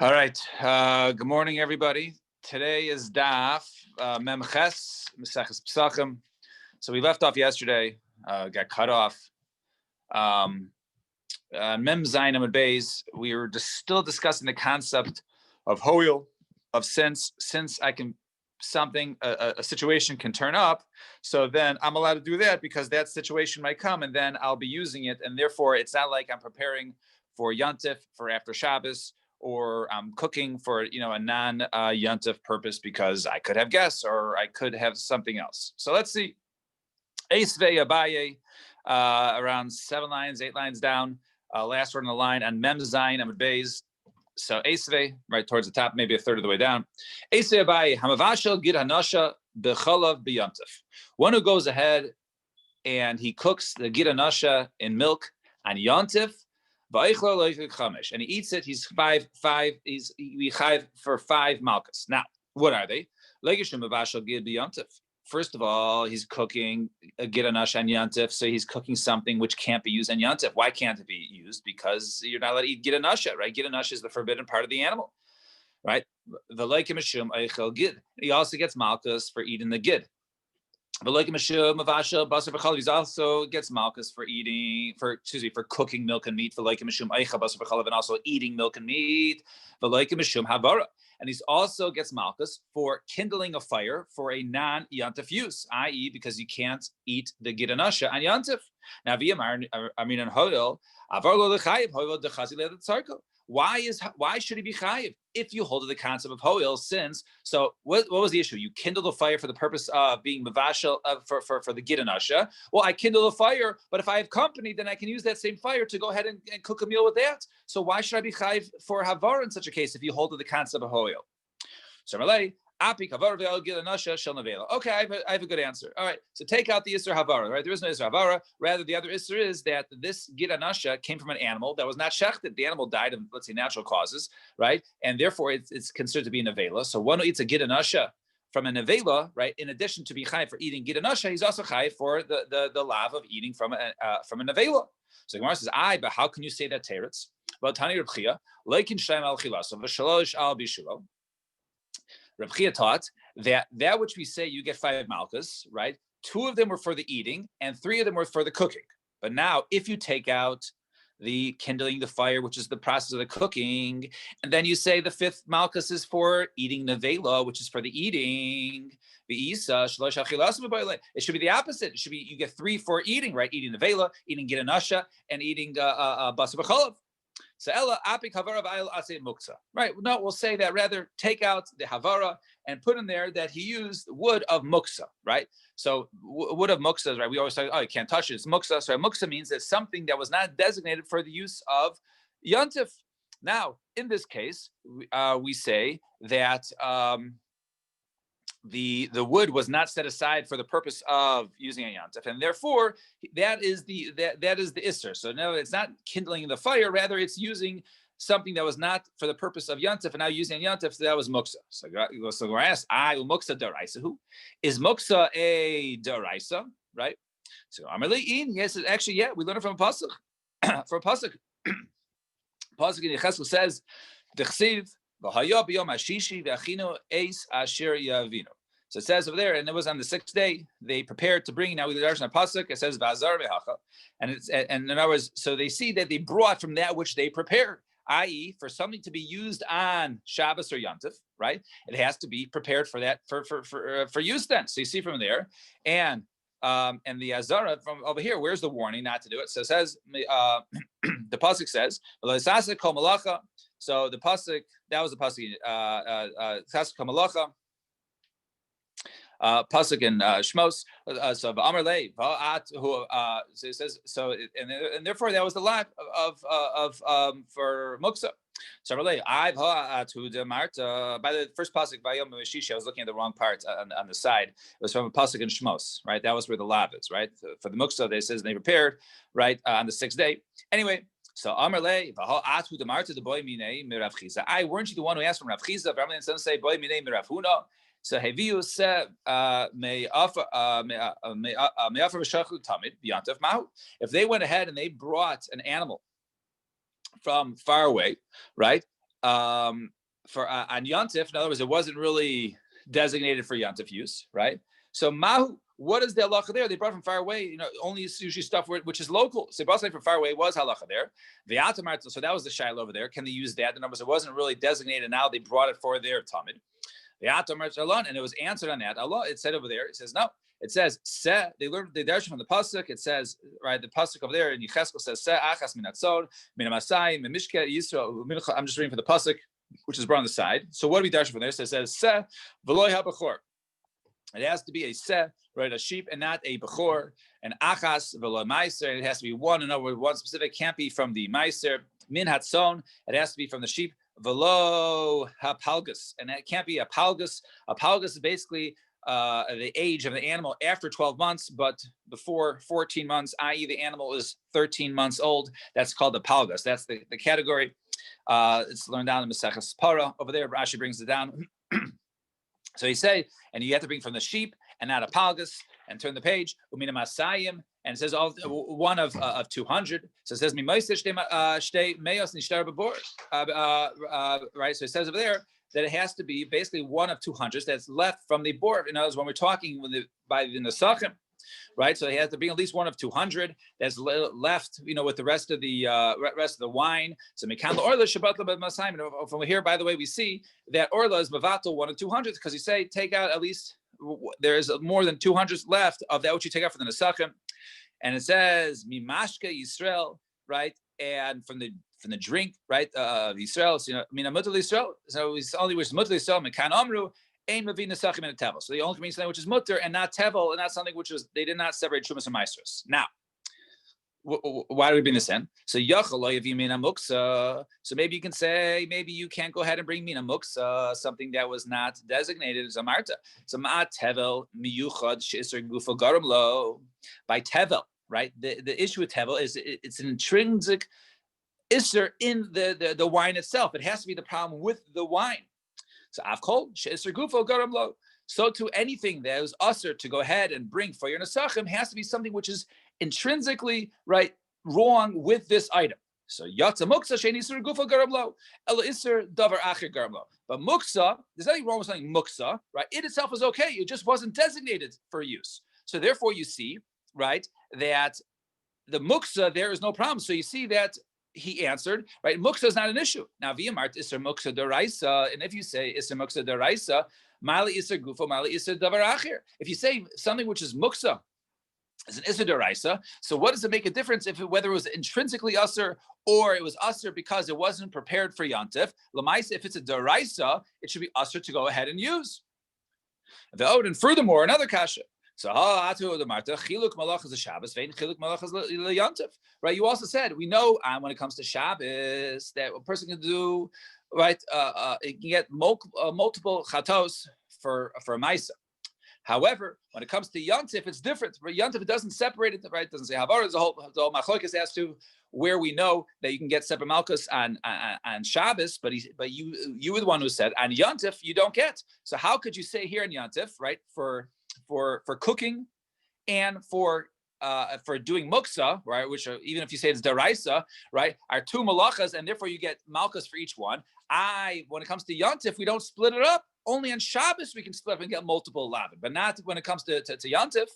All right. Good morning, everybody. Today is Daf Memches Meseches Pesachim. So we left off yesterday. Got cut off. Mem Zayin Amud Beis. We were still discussing the concept of hoil, of since I can a situation can turn up, so then I'm allowed to do that because that situation might come, and then I'll be using it, and therefore it's not like I'm preparing for Yontif for after Shabbos, or I'm cooking for a non-Yontif purpose because I could have guests or I could have something else. So let's see. Eisvei Abaye, around 8 lines down. Last word on the line on Mem Zayin Amud Beis. So Eisvei, right towards the top, maybe a third of the way down. Eisvei Abaye, Hamavashel Gid Hanasha B'chalav B'Yontif. One who goes ahead and he cooks the Gid Hanasha in milk on Yontif. And he eats it. He's five. He's chayv for 5 malchus. Now, what are they? First of all, he's cooking a gidanash on yantif, so he's cooking something which can't be used on yantif. Why can't it be used? Because you're not allowed to eat gidanasha, right? Gidanasha is the forbidden part of the animal, right? He also gets malchus for eating the gid. He also gets malchus for cooking milk and meat, and also eating milk and meat. And he also gets malchus for kindling a fire for a non-yantif use, i.e., because you can't eat the gidanasha on yantif. Now, why should he be chayiv if you hold to the concept of hoil? Since what was the issue? You kindle the fire for the purpose of being mavashel for the gidanasha. Well, I kindle the fire, but if I have company, then I can use that same fire to go ahead and cook a meal with that. So why should I be chayiv for havara in such a case if you hold to the concept of hoil? So okay, I have a good answer. All right, so take out the Isser Havara, right? There is no Isser Havara. Rather, the other Isser is that this Gidanasha came from an animal that was not shechted. The animal died of, let's say, natural causes, right? And therefore, it's considered to be nevela. So one who eats a Gidanasha from a nevela, right, in addition to be chai for eating Gidanasha, he's also chai for the lav of eating from a nevela. So Gemara says, but how can you say that teretz? Well, Tani Reb Chia, leikin shem al chilaso v'shalosh al bishulo. Reb Chia taught that which we say you get 5 malchus, right? 2 of them were for the eating, and 3 of them were for the cooking. But now, if you take out the kindling the fire, which is the process of the cooking, and then you say the 5th malchus is for eating nevela, which is for the eating. It should be the opposite. It should be you get 3 for eating, right? Eating nevela, eating gidanasha, and eating basar b'chalav. So Ella apik havara v'ayil aseh muktzah. Right? No, we'll say that rather take out the havara and put in there that he used wood of muktzah. Right? So wood of muktzah, right? We always say, oh, you can't touch it. It's muktzah. So muktzah means that something that was not designated for the use of yontif. Now, in this case, we say that the wood was not set aside for the purpose of using a yantif, and therefore that is the isser. So no, it's not kindling the fire; rather, it's using something that was not for the purpose of yantif, and now using a yantif. So that was muksa. So we're asked, muksa daraisa. Who is muksa a daraisa? Right. So Amarli yes, actually, yeah, we learned it from a pasuk. From a pasuk, pasuk in Yecheskel says, "Dechsiv." So it says over there, and it was on the 6th day they prepared to bring. Now we learn a pasuk. It says v'azar mehacha, and in other words, so they see that they brought from that which they prepared, i.e., for something to be used on Shabbos or Yontif, right? It has to be prepared for that for use then. So you see from there, and the azara from over here. Where's the warning not to do it? So it says the pasuk says kol malacha. So the pasuk, that was the pasuk, Kamalacha, pasuk in Shmos. So Amar Lei, so it says so, and therefore that was the lack of for muksa. So Amar Lei, I've Marta. By the first pasuk by Yom Mishishi, I was looking at the wrong part on the side. It was from a pasuk in Shmos, right? That was where the lav is, right? For the muksa, they says they prepared, right, on the 6th day. Anyway. So Amarle, Atu the Marta the boy mine mirav chiza. Weren't you the one who asked from Rav Chiza? Ramlan and some say boy mine mirav huna. So Heviu se may offer v'shachlu tamid b'yantav mahu. If they went ahead and they brought an animal from far away, right, for on Yontif. In other words, it wasn't really designated for Yontif use, right? So Mahu, what is the halacha there? They brought from far away, only usually stuff which is local. So they brought something from far away was halacha there. So that was the shaila over there. Can they use that? In other words, it wasn't really designated. Now they brought it for their tamid. And it was answered on that. Allah, it said over there, it says no. It says se. They learned the darshan from the pasuk. It says the pasuk over there in Yecheskel says se achas minatzon minamasai mimishke Yisrael. I'm just reading for the pasuk, which is brought on the side. So what do we darshan from there? So it says se v'loy habachor. It has to be a se, right, a sheep, and not a bechor. And achas v'loy meiser. It has to be one. In other words, one specific can't be from the meiser. Min hatzon. It has to be from the sheep. V'lo hapalgus, and it can't be a palgus. A palgus is basically the age of the animal after 12 months, but before 14 months, i.e. the animal is 13 months old. That's called the palgus. That's the category. It's learned down in Maseches Para. Over there, Rashi brings it down. So he say, and you have to bring from the sheep and not a palgus, and turn the page. Umina masayim, and it says one of 200. So it says right. So it says over there that it has to be basically one of 200 that's left from the board. In other words, when we're talking by the Nesachim, right? So he has to bring at least one of 200 that's left, with the rest of the wine. So Mikan Orla Shabbat Masayim. From here, by the way, we see that Orla is Mavatal one of 200 because you say take out at least there is more than 200 left of that which you take out from the Nesachim. And it says Mimashka Yisrael, right? And from the drink, right? Yisrael, Mina Mutal Yisrael. So it's only which is Mutal Yisrael, Mekan Amru, Ein Mavi Nesachim and Tevel. So they only mean something which is mutter and not tevel, and not something which was they did not separate Trumas and Maestros. Now, why do we bring this in? So Mina Muksa. So maybe you can say, maybe you can't go ahead and bring Mina Muksa, something that was not designated as a Marta. So Ma Tevel Miyuchad Shisr Gufa Garam Lo by Tevel, right? The issue with Tevel is it's an intrinsic Isser in the wine itself. It has to be the problem with the wine. So Avkol Shisr Gufa Garam Lo. So to anything that is usher to go ahead and bring for your Nesachim has to be something which is intrinsically right wrong with this item. So Yatza Muksa Shein Isur Gufa Garam Lo, Ela Isur Davar Acher Garam Lo. But Muksa, there's nothing wrong with something Muksa, right? It itself is okay. It just wasn't designated for use. So therefore, you see, right, that the Muksa there is no problem. So you see that he answered, right? Muksa is not an issue. Now, V'yamart Isur Muksa Daraisa, and if you say Isur Muksa Daraisa, Mali Isur Gufa, Mali Isur Davar Acher. If you say something which is Muksa, it's an Isser Daraisa. So what does it make a difference whether it was intrinsically Usser or it was Usser because it wasn't prepared for Yantif? Lamaisa, if it's a Daraisa, it should be Usser to go ahead and use. And furthermore, another kasha. So Chiluk Malach is a Shabbos, Chiluk Malach is Yantif. Right? You also said we know when it comes to Shabbos that a person can do right. It can get multiple chatos for a Maisa. However, when it comes to Yontif, it's different. For Yontif, it doesn't separate it, right? It doesn't say Havara. The whole Machlokes as to where we know that you can get separate Malchus on Shabbos, but you were the one who said on Yontif you don't get. So how could you say here in Yontif, right, for cooking and for doing muksa, right, which are, even if you say it's daraisa, right, are two malachas, and therefore you get malchus for each one. When it comes to Yontif, we don't split it up. Only on Shabbos we can split up and get multiple lavin, but not when it comes to Yantif.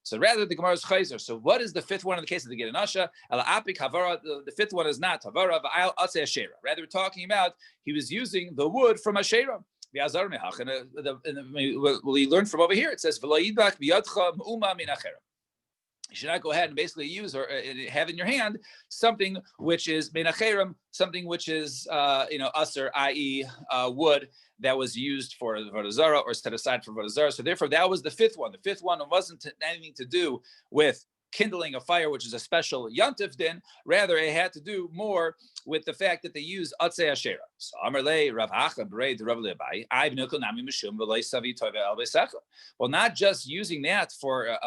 So rather, the Gemara is chayzer. So what is the fifth one in the case of the Gid Anasha? The fifth one is not Havara, but I'll say Asherah. Rather, we're talking about he was using the wood from Asherah. We learn from over here. It says, you should not go ahead and basically use or have in your hand something which is menacherim, something which is usser, i.e. Wood that was used for Avodah Zarah or set aside for Avodah Zarah. So therefore, that was the fifth one. The fifth one wasn't anything to do with kindling a fire, which is a special yantif din. Rather, it had to do more with the fact that they use atzei asherah. So Amarle Rav Acha Berei Rav Lebai I've Nikol Nami Mishum V'Lei Savi Tova El Beisachel. Well, not just using that for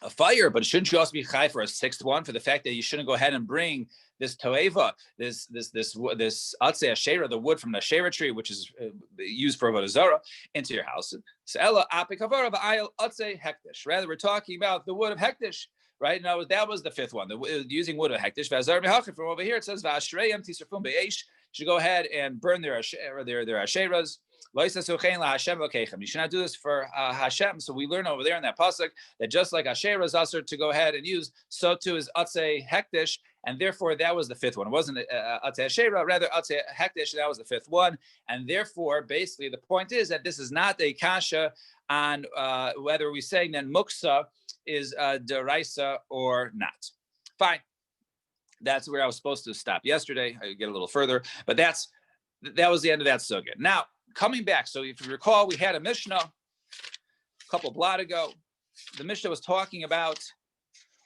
a fire, but shouldn't you also be chai for a sixth one for the fact that you shouldn't go ahead and bring this toeva, this atzei asherah, the wood from the asherah tree, which is used for avodah zarah, into your house? So ella apik havara v'ayil atzei hektish. Rather, we're talking about the wood of hektish, right? No, that was the fifth one. Using wood of hektish. From over here, it says v'ashreyem tisrafum beish. Should go ahead and burn their asheras. You should not do this for Hashem. So we learn over there in that pasuk that just like asherah is usher to go ahead and use, so too is atzei hektish, and therefore that was the fifth one. It wasn't atzei asherah, rather atzei hektish. That was the fifth one, and therefore basically the point is that this is not a kasha on whether we're saying then muksa is deraisa or not. Fine. That's where I was supposed to stop yesterday. I get a little further, but that was the end of that sugya. Now, coming back, so if you recall, we had a Mishnah a couple blot ago. The Mishnah was talking about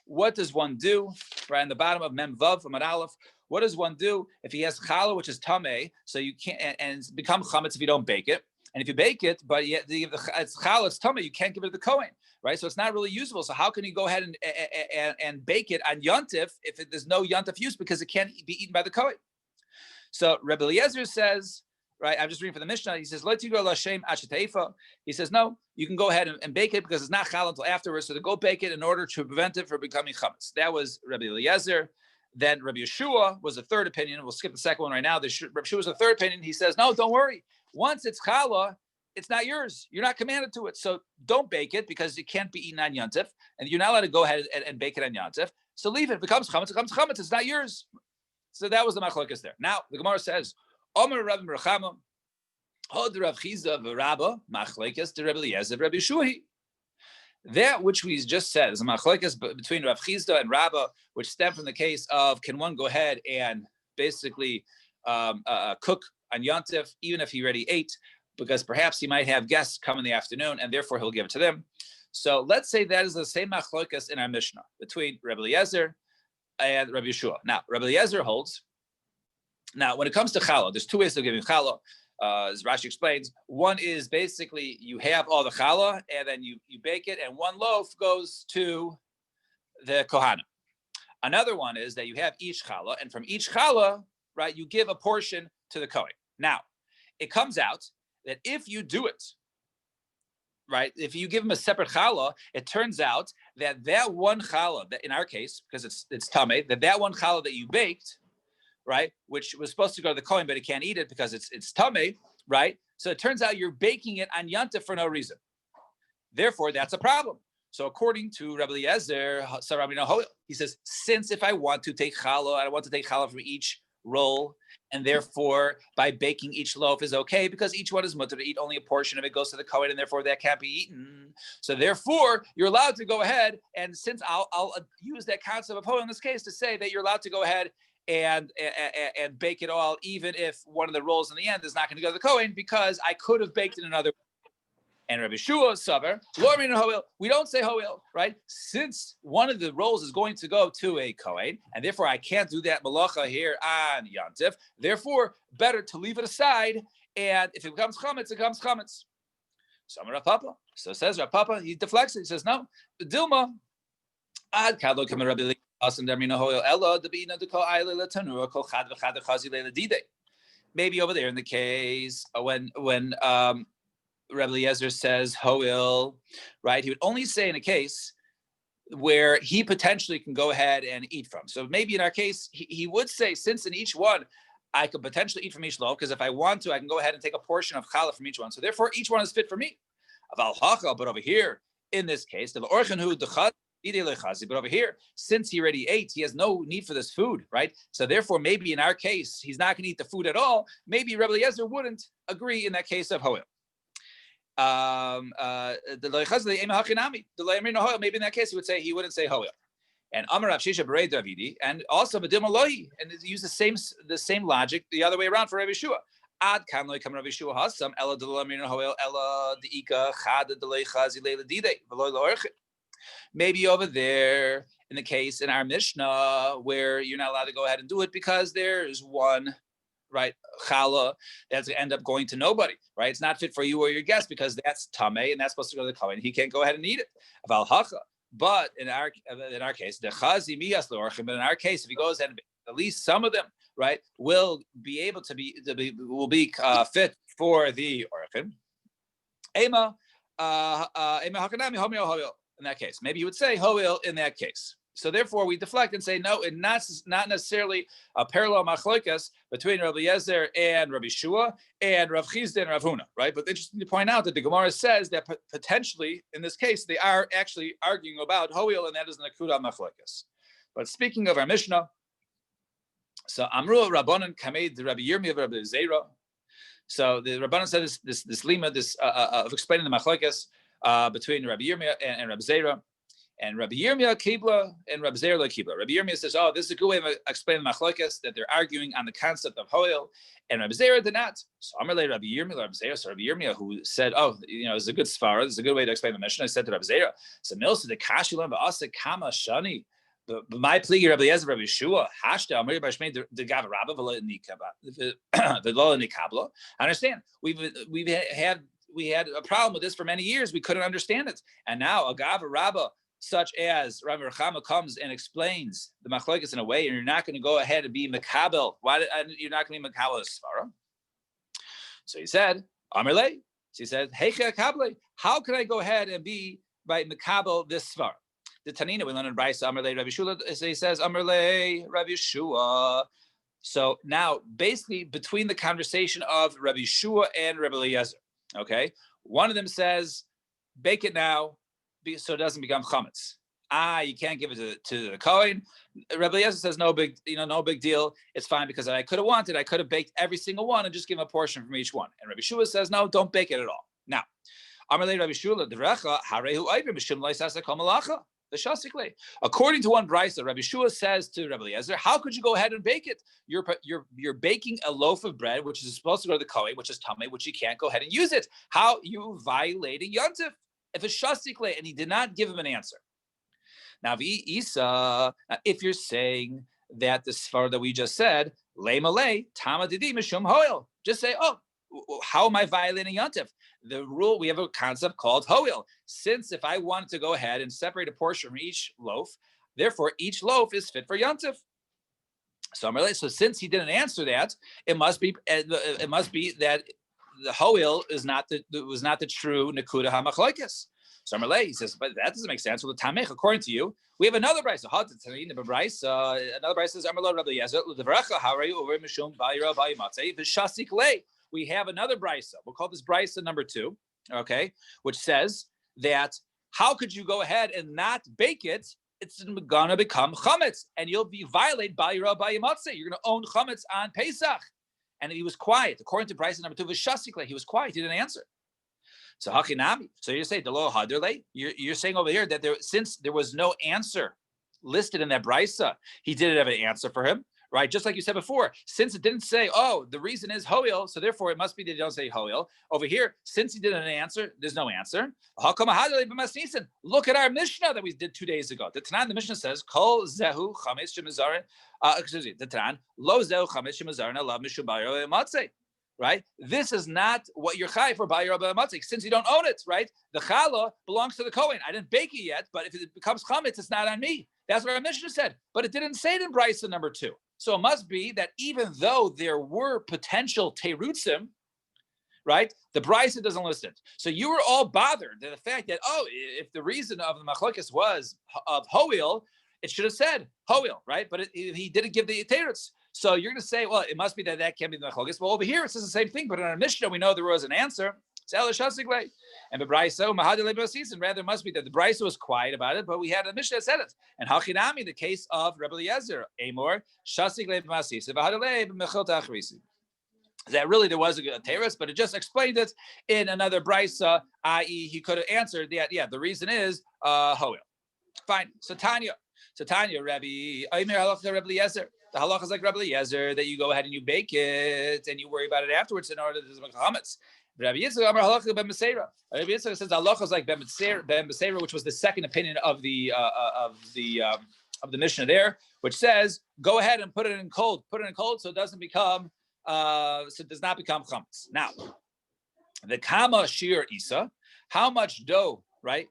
what does one do, right, in the bottom of Mem Vav from an Aleph. What does one do if he has challah, which is tameh, so you can't, and it's become chametz if you don't bake it. And if you bake it, but yet it's challah, it's tameh, you can't give it to the Kohen, right? So it's not really usable. So how can you go ahead and bake it on Yontif if there's no Yontif use because it can't be eaten by the Kohen? So Rebbe Eliezer says, right, I'm just reading from the Mishnah. He says, he says, no, you can go ahead and bake it because it's not challah until afterwards. So to go bake it in order to prevent it from becoming chametz. That was Rebbe Eliezer. Then Rabbi Yeshua was the third opinion. We'll skip the second one right now. Rabbi Yeshua was the third opinion. He says, no, don't worry. Once it's challah, it's not yours. You're not commanded to it. So don't bake it because it can't be eaten on Yontif. And you're not allowed to go ahead and bake it on Yontif. So leave it. It becomes chametz. It becomes chametz. It's not yours. So that was the machlokas there. Now, the Gemara says, Omer Rabbi Merchama, Hod Rav Chizda v'Rabba, machlokas to Rabbi Eliezer, Rabbi Yeshua. That which we just said is a machlokes between Rav Chizda and Rabba, which stem from the case of can one go ahead and basically cook on Yontif, even if he already ate, because perhaps he might have guests come in the afternoon, and therefore he'll give it to them. So let's say that is the same machlokes in our Mishnah between Rabbi Eliezer and Rabbi Yeshua. Now, Rabbi Eliezer holds. Now, when it comes to challah, there's two ways of giving challah. As Rashi explains, one is basically you have all the challah and then you bake it, and one loaf goes to the kohana. Another one is that you have each challah, and from each challah, right, you give a portion to the kohen. Now, it comes out that if you do it, right, if you give him a separate challah, it turns out that one challah, that in our case, because it's tameh, that one challah that you baked, right, which was supposed to go to the Kohen, but he can't eat it because it's tameh, right? So it turns out you're baking it on Yontif for no reason. Therefore, that's a problem. So according to Rabbi Eliezer, he says, since if I want to take challah, I want to take challah from each roll, and therefore by baking each loaf is okay because each one is mutter to eat, only a portion of it goes to the Kohen, and therefore that can't be eaten. So therefore, you're allowed to go ahead, and since I'll use that concept of in this case to say that you're allowed to go ahead and bake it all, even if one of the rolls in the end is not going to go to the Kohen, because I could have baked it another way. And Rabbi Shua Savar, we don't say hoil, right? Since one of the rolls is going to go to a Kohen, and therefore I can't do that malacha here on Yontif, therefore better to leave it aside, and if it becomes chametz, it becomes chametz. So Rav Papa, so says Rav Papa, he deflects it, he says, no, Dilma, ad kadlo kamer Rabbi maybe over there in the case when Rebbe Eliezer says hoil, right? He would only say in a case where he potentially can go ahead and eat from. So maybe in our case, he would say, since in each one, I could potentially eat from each loaf, because if I want to, I can go ahead and take a portion of challah from each one. So therefore, each one is fit for me. But over here, in this case, but over here, since he already ate, he has no need for this food, right? So therefore, maybe in our case, he's not going to eat the food at all. Maybe Rebbe Eliezer wouldn't agree in that case of hoil. Maybe in that case, he would say, he wouldn't say hoil. And Amar Rav Shisha Berei Davidi, and also B'dim Alohi, and use the same logic the other way around for Rabbi Yeshua. Ad kan loy kam Rabbi Yeshua hasam ela delay min hoel ela deika chad delay chazi leila dide v'loy lo'orchit. Maybe over there in the case in our Mishnah where you're not allowed to go ahead and do it because there is one, right, challah that's going to end up going to nobody, right? It's not fit for you or your guest because that's tameh and that's supposed to go to the Kohen. He can't go ahead and eat it. But in our case, the chazi miyas le'orchim. But in our case, if he goes ahead and at least some of them, right, will be able to be fit for the orchim. Ema hakanami homio hoil. In that case, maybe you would say hoil in that case. So therefore, we deflect and say, no, it's not necessarily a parallel machlokas between Rabbi Yezer and Rabbi Shua and Rav Chizda and Rav Huna, right? But interesting to point out that the Gemara says that potentially, in this case, they are actually arguing about Hoil, and that is an akuda machlokas. But speaking of our Mishnah, so Amru Rabbanan Kamed Rabbi Yirmiyah Rabbi Zera. So the Rabbanan said this lima, of explaining the machlokas between Rabbi Yirmiyah and Rabbi Zera. And Rabbi Yirmiyah Kibla and Rabbi Zera Kibla. Rabbi Yirmiyah says, oh, this is a good way of explaining machlokas, that they're arguing on the concept of Hoil, and Rabbi Zera did not. So Amarle Rabbi Yirmiyah, Rabbi Zera. So Rabbi Yirmiyah, who said, oh, it's a good svara, this is a good way to explain the Mishnah, I said to Rabbi Zera, so Milsa the Kashilam Ba'asa Kama Shani. My plea, Rabbi Yezer, Rabbi Shua, Hashta, Amri Bashmei, the Gav Rabba, the Lola Nikabla. I understand. We had a problem with this for many years. We couldn't understand it, and now a Gav Rabba, such as Rabbi Rechama, comes and explains the machlokas in a way, and you're not going to go ahead and be makabel. Why you're not going to be makabel svara? So he said, Amarle. So he said, Heicha kable. How can I go ahead and be by makabel this svara? The Tanina, we learn in Brisa, Amarle Rabbi Shua. So he says, Amarle Rabbi Shua. So now, basically, between the conversation of Rabbi Shua and Rabbi Eliezer, okay, one of them says, bake it now, so it doesn't become chametz. You can't give it to the Kohen. Rabbi Eliezer says no big deal. It's fine because I could have baked every single one and just give him a portion from each one. And Rabbi Shua says no, don't bake it at all. Now, Amarle Rabbi Shua Devrecha Harehu Ayver Mishum Loisasa Kamalacha. According to one brisa, Rabbi Shua says to Rabbi Eliezer, how could you go ahead and bake it? You're baking a loaf of bread, which is supposed to go to the Kohen, which is tamei, which you can't go ahead and use it. How you violating Yontif? If it's shastikle, and he did not give him an answer. Now, if you're saying that the svar that we just said, le malay tama didi mishum hoil, just say, oh, how am I violating Yontif? The rule, we have a concept called hoil. Since if I wanted to go ahead and separate a portion from each loaf, therefore each loaf is fit for Yontif. So since he didn't answer that, it must be that the hoil was not the true nekuda hamachlokes. So he says, but that doesn't make sense. Well, the tamech, according to you, we have another brisa. Another brisa says, we have another brisa. We'll call this brisa number 2, okay, which says that how could you go ahead and not bake it? It's gonna become chametz, and you'll be violated by your matzeh. You're gonna own chametz on Pesach. And he was quiet. According to brisa number 2, he was quiet. He didn't answer. So hachinami. So you say delo haderle. You're saying over here that since there was no answer listed in that brisa, he didn't have an answer for him, right? Just like you said before, since it didn't say, oh, the reason is hoil, so therefore it must be that you don't say hoil. Over here, since he didn't answer, there's no answer. Look at our Mishnah that we did 2 days ago. The Tanan, the Mishnah says, Kol zehu chametz shemazarin. The Tanan, lo zehu chametz shemazarin alav mishubayro ematzeh. Right? This is not what you're chai for by your matzik, since you don't own it, right? The challah belongs to the Kohen. I didn't bake it yet, but if it becomes chametz, it's not on me. That's what our Mishnah said. But it didn't say it in brisa number 2. So it must be that even though there were potential terutzim, right, the brisa doesn't list it. So you were all bothered at the fact that, oh, if the reason of the machlokes was of hoil, it should have said hoil, right? But he didn't give the terutz. So you're going to say, well, it must be that can't be the machlokes. Well, over here it says the same thing, but in our Mishnah we know there was an answer. And the brisa, and rather it must be that the brisa was quiet about it, but we had a Mishnah that said it. And hachinami, the case of Rabbi Eliezer, amor shasigle b'masis, that really there was a teretz, but it just explained it in another brisa, i.e., he could have answered that. Yeah, the reason is hoel. Fine. So Tanya, Rabbi Eliezer. The halacha is like Rabbi Eliezer, that you go ahead and you bake it and you worry about it afterwards in order to make chametz. Rabbi Yitzchak Amar halacha ben Meseira. Rabbi Yitzchak says the halacha is like ben Meseira, which was the second opinion of the Mishnah there, which says go ahead and put it in cold so it doesn't become it does not become chametz. Now, the kama shir isa, how much dough, right?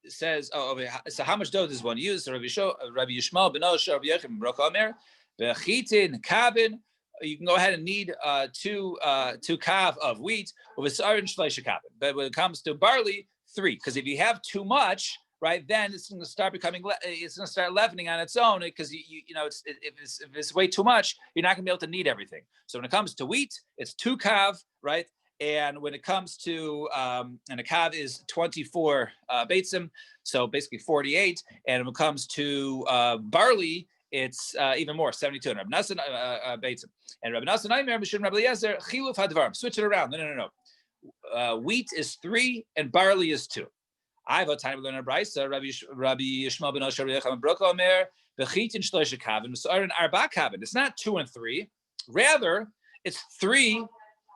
It says, so how much dough does one use? So Rabbi Yishmael ben Osh, Rabbi Yechim ben Baruch Omer. You can go ahead and knead 2 kav of wheat with sarin shleisha kabin. But when it comes to barley, 3. Because if you have too much, right? Then it's going to start becoming, it's going to start leavening on its own because if it's way too much, you're not going to be able to knead everything. So when it comes to wheat, it's 2 kav, right? And when it comes to, and a kav is 24 beitzim, so basically 48. And when it comes to barley, it's even more, 72. And Rabbi Nassan beitzim. And Rabbi Nassan Aimer, Mishum Rabbi Eliezer, chiluf hadvarim. Switch it around. No. Wheat is 3 and barley is 2. I have a time to learn a brisa. Rabbi Yishmael ben Osher Rabbi Yecham Broka Omer bechitin shloisha kavin v'sa'arin arba kavin. It's not 2 and 3. Rather, it's 3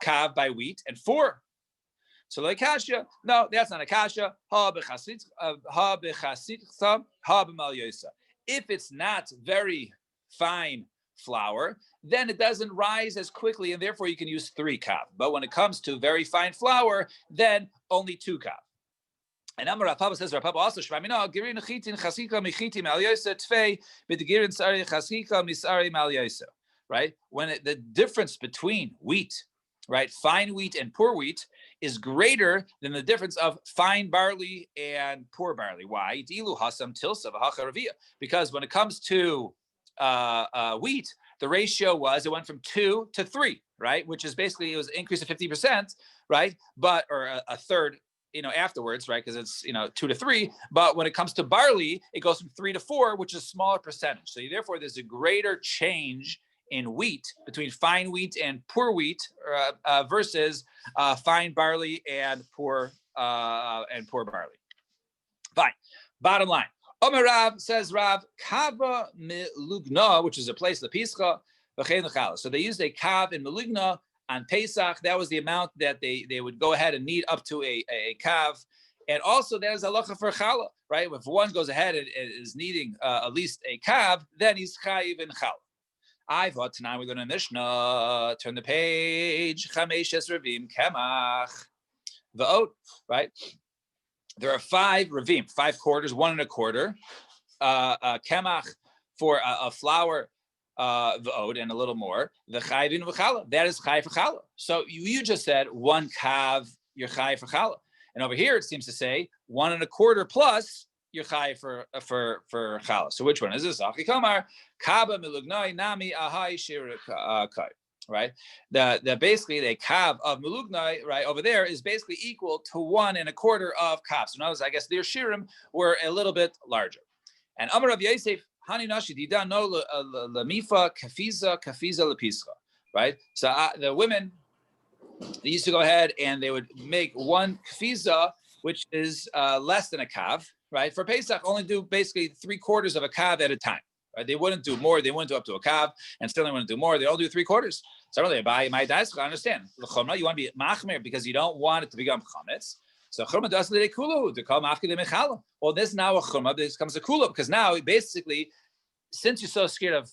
kav by wheat and 4. So like kasha, no, that's not a kasha. Ha b'chasit, ha b'chasitcha, ha b'mal yosa. If it's not very fine flour, then it doesn't rise as quickly, and therefore you can use 3 kav. But when it comes to very fine flour, then only 2 kav. And Amar Rav Papa says, Rav Papa also, Shvamino, Girin Chitin Chasika Michitim Al Yosa Tfei, B'Girin Sari Chasika Misari Mal Yosa. Right? When the difference between wheat, right, fine wheat and poor wheat, is greater than the difference of fine barley and poor barley. Why? Dilu Hasam Tilsa V'Hacharavia. Because when it comes to wheat, the ratio it went from 2 to 3, right? Which is basically, it was an increase of 50%, right? But, or a third, afterwards, right? Because it's, 2 to 3. But when it comes to barley, it goes from 3 to 4, which is a smaller percentage. So therefore, there's a greater change in wheat between fine wheat and poor wheat versus fine barley and poor barley. Fine. Bottom line. Omer Rav says Rav Kava Milugna, which is a place Lepischa v'chein l'chala. So they used a kav in Milugna on Pesach. That was the amount that they would go ahead and knead up to a kav. And also there's halacha for challah, right? If one goes ahead and is kneading at least a kav, then he's chayiv in challah. I thought tonight we're going to Mishnah. Turn the page. Chameshes Ravim Kemach V'ot, right? There are 5 Ravim, 5 quarters, 1 1/4. Kemach for a flour, V'ot, and a little more. The Chayvin V'chala. That is Chay for Chala. So you just said 1 kav, you're Chay for Chala. And over here it seems to say 1 1/4 plus you're Chay for Chala. So which one is this? Achi Kamar Kaba Milugnai Nami Ahai Shir Kai. Right? The basically the kav of Milugnai, right, over there is basically equal to 1 1/4 of kav. So notice, I guess their shirim were a little bit larger. And Amar Rav Yosef Hani Nashi Dida no Lamifa Kafiza Lepischa. Right? So the women, they used to go ahead and they would make 1 kafiza, which is less than a kav. Right? For Pesach, only do basically 3/4 of a kav at a time. Right? They wouldn't do more. They wouldn't do up to a kav, and still they wouldn't do more. They all do 3/4. So they buy my dice. I understand. You want to be machmer because you don't want it to become chametz. So chumah does the kulu to call mafke de mechala. Well, this now a chumah. This comes a kula because now basically, since you're so scared of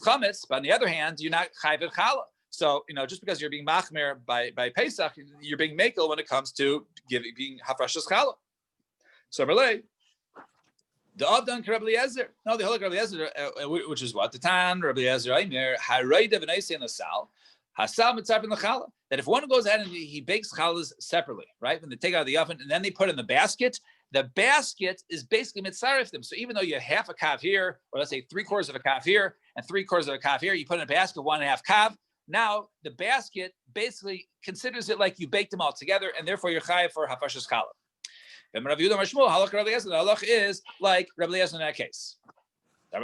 chametz, but on the other hand, you're not chayv chala. So just because you're being machmer by Pesach, you're being mekel when it comes to being hafrashas chala. So relay. The Avdan Rabbi Eliezer. No, the Holy Rabbi Eliezer, which is what? The Tan, Rabbi Eliezer, Aimer, Harayda V'Naisi in the Sal, Hasal Mitzap in the Challah. That if one goes ahead and he bakes challahs separately, right? When they take out of the oven and then they put it in the basket is basically mitzaref them. So even though you have half a kav here, or let's say 3/4 of a kav here and 3/4 of a kav here, you put in a basket 1 1/2 kav. Now the basket basically considers it like you baked them all together, and therefore you're chayav for hafashas challah. And Rav Yehuda Mashmul, halach Rabbi Eliezer, the halach is like Rabbi Eliezer in that case. That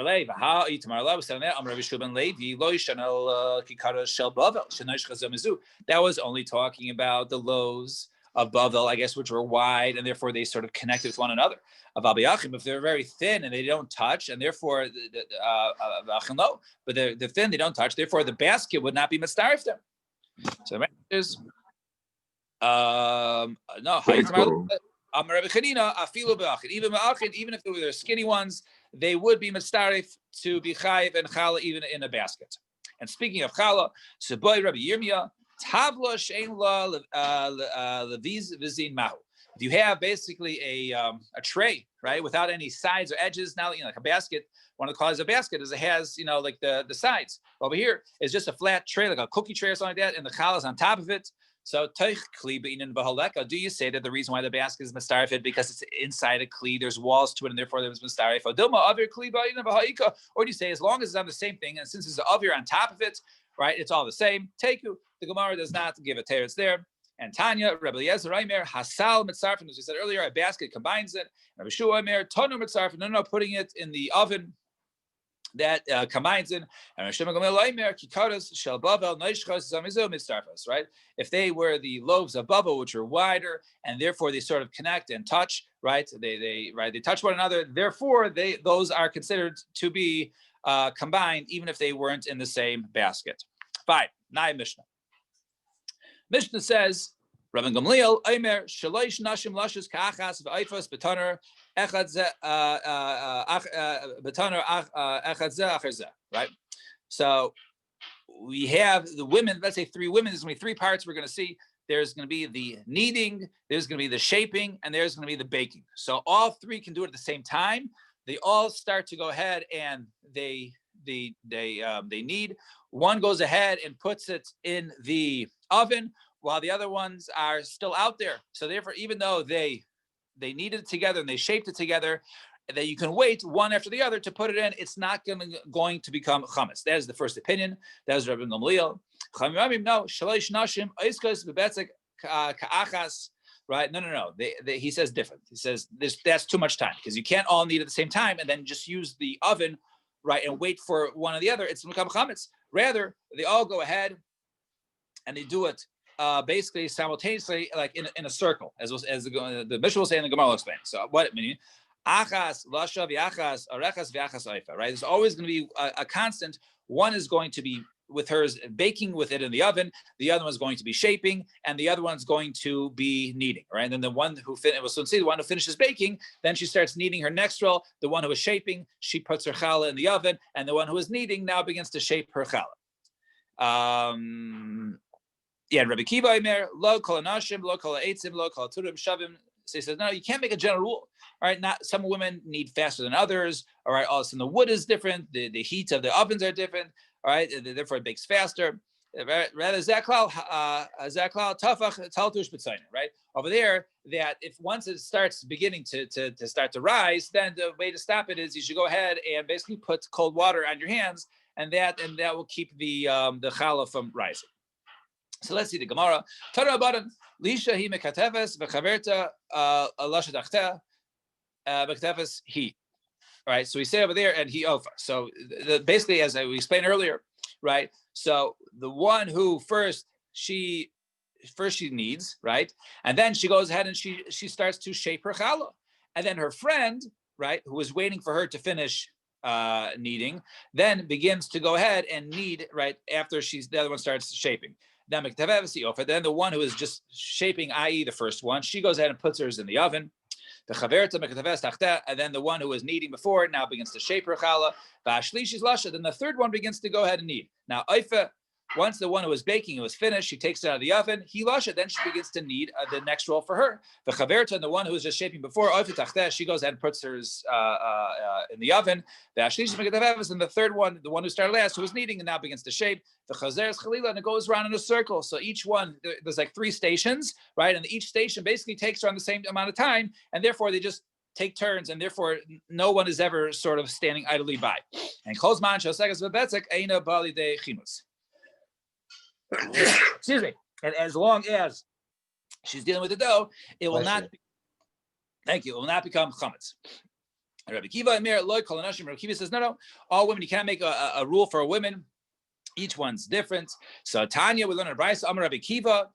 was only talking about the loaves of Bavel, I guess, which were wide, and therefore they sort of connected with one another. If they're very thin and they don't touch, and therefore but they're thin, they don't touch, therefore the basket would not be mitzaref them. So the answer is no. Even if they were skinny ones, they would be mitzaref to be chayiv and challah even in a basket. And speaking of challah, so boy Rabbi Yirmiyah, tavla shein la leviz v'zin mahu. If you have basically a tray, right, without any sides or edges, now like a basket. One of the causes of a basket is it has like the sides. Over here is just a flat tray, like a cookie tray or something like that, and the challah is on top of it. So, do you say that the reason why the basket is mistarefed because it's inside a kli, there's walls to it, and therefore there was mistaref? Or do you say as long as it's on the same thing, and since it's an avir on top of it, right, it's all the same? Take you. The Gemara does not give a teretz there. And Tanya, Rebbe Eliezer Reimer, Hasal Mitzarfin, as we said earlier, a basket combines it. Rebbe Shua Omer, Tonu Mitzarfin, no, putting it in the oven that combines it. And Hashem Gamel Omer, Kikaras, Shel Bavel, Neishchos, Zamizu Mitzarfas, right? If they were the loaves of Bavel, which are wider, and therefore they sort of connect and touch, right? They touch one another. Therefore, those are considered to be combined, even if they weren't in the same basket. Fine. Nai Mishnah. Mishnah says, Rabbi Gamliel, Omer, Shalosh Nashim Lashes Ka'achas V'Eifos B'Toner Echad Ze B'Toner Echad Ze Acher Ze. Right. So we have the women. Let's say three women. There's going to be three parts we're going to see. There's going to be the kneading. There's going to be the shaping, and there's going to be the baking. So all three can do it at the same time. They all start to go ahead and they knead. One goes ahead and puts it in the oven while the other ones are still out there. So therefore, even though they kneaded it together and they shaped it together, that you can wait one after the other to put it in, it's not going to become chametz. That is the first opinion. That is Rabbi Gamliel. Chamimim, no, shalosh nashim oiskos bebetzek ka'achas. Right? No. He says different. He says that's too much time because you can't all knead at the same time and then just use the oven, right, and wait for one or the other. It's become chametz. Rather, they all go ahead and they do it basically simultaneously, like in a circle, as the Mishnah will say and the Gemara will explain. So what it means? Achas lasha v'achas arechas v'achas oifa. Right? There's always going to be a constant. One is going to be with hers baking with it in the oven, the other one's going to be shaping, and the other one's going to be kneading, right? And then the one who finishes baking, then she starts kneading her next roll. The one who is shaping, she puts her challah in the oven, and the one who is kneading now begins to shape her challah. Rabbi Kiva Omer, lo kol anashim, lo kol ha'etzim, lo kol ha'turim shavim. So he says, no, you can't make a general rule. All right, not some women knead faster than others. All right, all of a sudden the wood is different, the heat of the ovens are different. All right, therefore it bakes faster. Rather, zaklal tafach taltush b'tzayin. Right over there, that if once it starts beginning to start to rise, then the way to stop it is you should go ahead and basically put cold water on your hands, and that will keep the challah from rising. So let's see the Gemara. Tara baran lisha hi mekatefes v'chaverta lasha dachta mekatefes he. All right, so we say over there, and he ofa. So basically, as we explained earlier, right? So the one who first she needs, right, and then she goes ahead and she starts to shape her challah, and then her friend, right, who is waiting for her to finish kneading, then begins to go ahead and knead right after the other one starts shaping. Then the one who is just shaping, i.e., the first one, she goes ahead and puts hers in the oven. And then the one who was kneading before now begins to shape her challah. Then the third one begins to go ahead and knead. Now, once the one who was baking was finished, she takes it out of the oven. Then she begins to knead the next roll for her. And the one who was just shaping before, she goes ahead and puts hers in the oven. And the third one, the one who started last, who was kneading, and now begins to shape. And it goes around in a circle. So each one, there's like 3 stations, right? And each station basically takes around the same amount of time, and therefore they just take turns, and therefore no one is ever sort of standing idly by. And excuse me. And as long as she's dealing with the dough, it will not. Thank you. It will not become chametz. Rabbi Kiva Rabbi Kiva says, no. All women, you can't make a rule for a woman. Each one's different. So Tanya, we learn in Bryce, Amar Rabbi Kiva,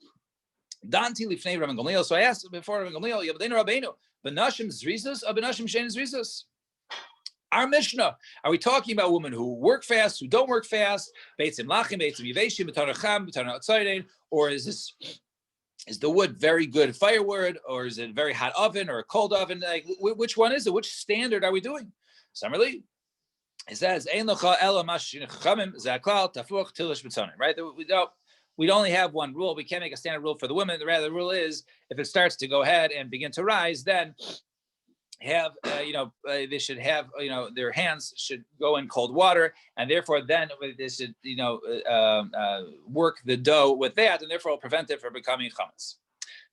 Danti lifnei Rabbi Gamliel. So I asked before Rabbi Gamliel, Yavdeinu Rabbeinu, Benashim zrizus, or Benashim shein zrizus? Our Mishnah, are we talking about women who work fast, who don't work fast, beitzim lachim, beitzim yiveshim, b'tanor cham, b'tanor atzayin, or is the wood very good firewood, or is it a very hot oven or a cold oven? Like, which one is it? Which standard are we doing? Summerly, it says, right? We only have one rule. We can't make a standard rule for the women. Rather, the rule is if it starts to go ahead and begin to rise, then have, they should have, their hands should go in cold water, and therefore then they should, work the dough with that, and therefore will prevent it from becoming chametz.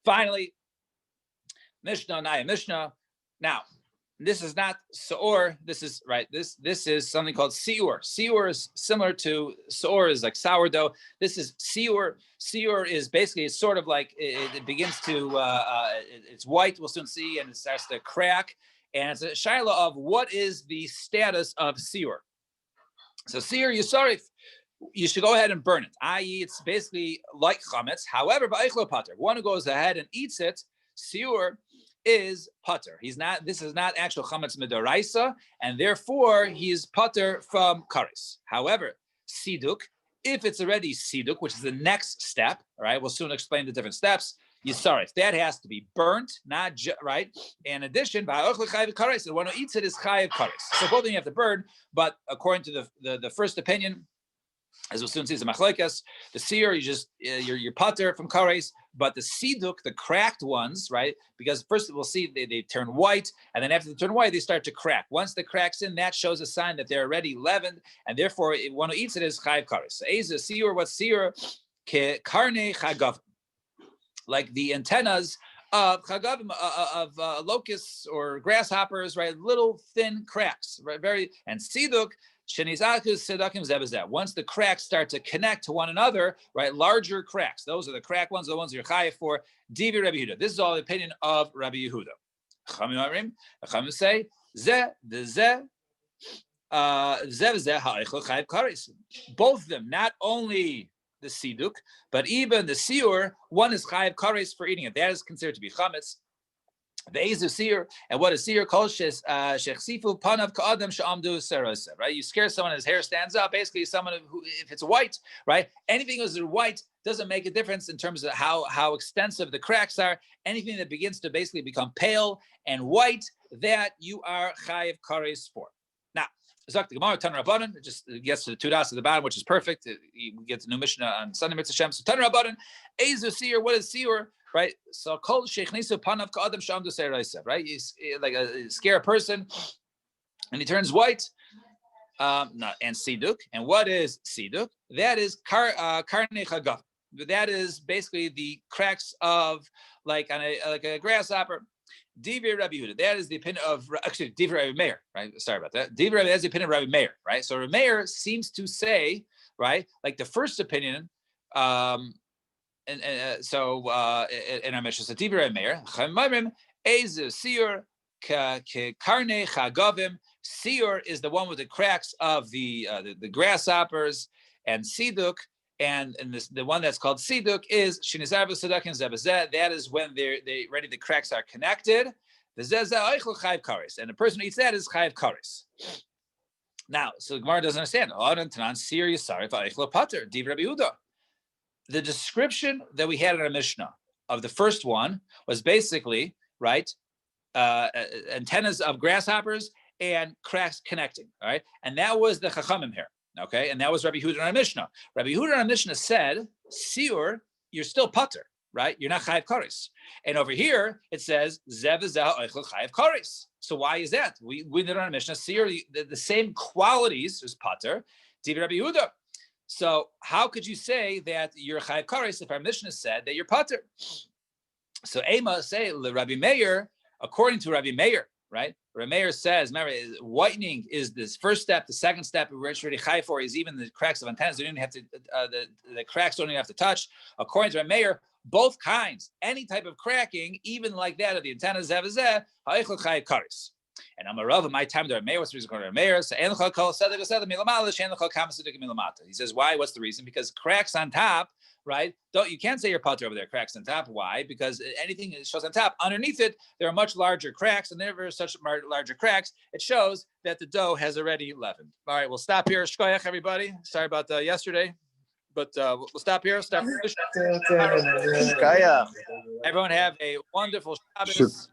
Finally, Mishnah, Naya Mishnah. Now, this is not seor. This is right. This is something called siur. Siur is similar to seor, is like sourdough. This is siur. Siur is basically, it's sort of like it begins to it's white. We'll soon see, and it starts to crack. And it's a shaila of what is the status of siur. So siur yisarif, you should go ahead and burn it. I.e., it's basically like chametz. However, ba'eichlo pater, one who goes ahead and eats it, siur is pater. This is not actual chametz midoraisa, and therefore he's pater from kares. However, siduk, if it's already siduk, which is the next step, all right, we'll soon explain the different steps, yisarif, that has to be burnt, not right. In addition, the one who eats it is chayiv kares. So both of them you have to burn, but according to the first opinion, as we'll soon see, the machlokes, the seer, you're pater from kares, but the siduk, the cracked ones, right? Because first we'll see they turn white, and then after they turn white, they start to crack. Once the cracks in, that shows a sign that they're already leavened, and therefore one who eats it is chayiv kares. So eza seer, what's seer? Ke karne chagav, like the antennas of chagavim, of locusts or grasshoppers, right? Little thin cracks, right? And siduk. Once the cracks start to connect to one another, right, larger cracks, those are the crack ones, the ones you're chayiv for. Divi Rabbi Yehuda. This is all the opinion of Rabbi Yehuda. Chachamim say both of them, not only the siduk, but even the siur, one is chayiv kares for eating it. That is considered to be chametz. The Ezu seer, and what is seer called shechsifu panav ka'adam she'amdu seroseh, right? You scare someone, his hair stands up. Basically, someone who, if it's white, right? Anything that is white doesn't make a difference in terms of how extensive the cracks are. Anything that begins to basically become pale and white, that you are chayiv kares for. Now, Zak the Gemara, Tan Rabbanan, it just gets to the two dots at the bottom, which is perfect. We get to new Mishnah on Sunday, Mitzvah Shem. So Tan Rabbanan, Ezu seer, what is seer? Right, so called sheichnisu panav ka'adam she'amdu seroseh. Right, you like scare a person, and he turns white. And siduk. And what is siduk? That is karne chagav. That is basically the cracks of like a grasshopper. Divrei Rabbi Yehuda. That is the opinion of Divrei Rabbi Meir. Right, sorry about that. Divrei Rabbi, that's the opinion of Rabbi Meir. Right, so Rabbi Meir seems to say, right, like the first opinion. So in our Mishnah, so Divrei Meir, Chamimim ezu seer karne chagavim. Seer is the one with the cracks of the grasshoppers, and siduk, and the one that's called siduk is shinizar v'sadak and zebazeh. That is when they ready. The cracks are connected. The zezeh oichel chayiv kares, and the person who eats that is chayiv kares. Now, so the Gemara doesn't understand. Tanan seer yisarif oichel pater. Divrei Rabbi Yehuda. The description that we had in our Mishnah of the first one was basically, right, antennas of grasshoppers and cracks connecting, all right? And that was the Chachamim here, okay? And that was Rabbi Yehuda in our Mishnah. Rabbi Yehuda in our Mishnah said, siur, you're still pater, right? You're not chayiv kares. And over here, it says, zev zeh oichel chayiv kares. So why is that? We did in our Mishnah, siur, the same qualities as pater, Divrei Rabbi Yehuda. So how could you say that you're chayiv kares if our Mishnah said that you're pater? So Ema say Rabbi Meir, according to Rabbi Meir, right? Rabbi Meir says, remember, whitening is this first step. The second step, we're already chayiv for, is even the cracks of antennas. They don't even have to. The cracks don't even have to touch. According to Rabbi Meir, both kinds, any type of cracking, even like that of the antennas, zeh ha'echel chayiv kares. And I'm a Rav, my time there, Meir, what's the reason for Meir? He says, why? What's the reason? Because cracks on top, right? You can't say you're pater over there, cracks on top. Why? Because anything that shows on top, underneath it, there are much larger cracks, and there are such larger cracks, it shows that the dough has already leavened. All right, we'll stop here. Shkoyach, everybody. Sorry about yesterday, but we'll stop here. Everyone have a wonderful Shabbos.